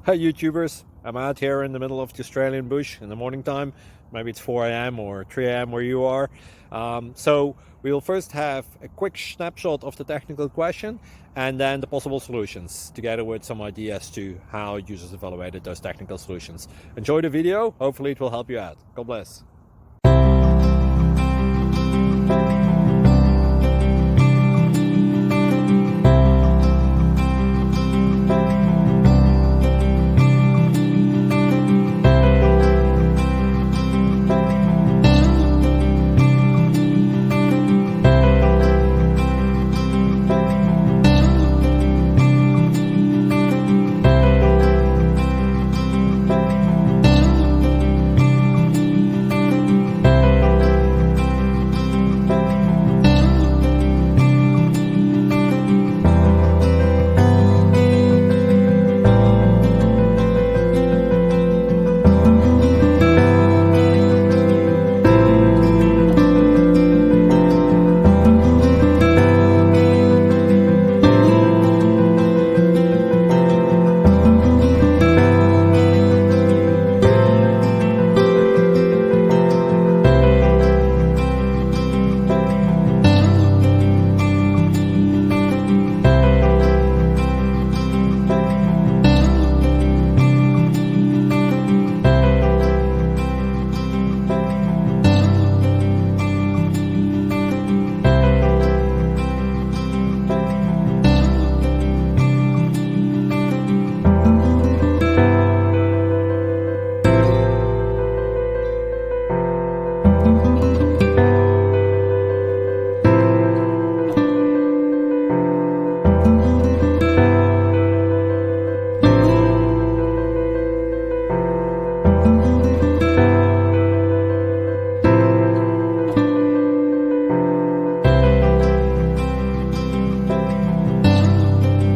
Hi YouTubers, I'm out here in the middle of the Australian bush in the morning time. Maybe it's 4 a.m. or 3 a.m. where you are. So we'll first have a quick snapshot of the technical question and then the possible solutions, together with some ideas to how users evaluated those technical solutions. Enjoy the video, hopefully it will help you out. God bless.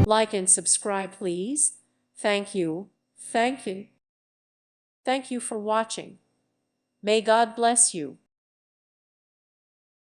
Like and subscribe, please. Thank you. Thank you. Thank you for watching. May God bless you.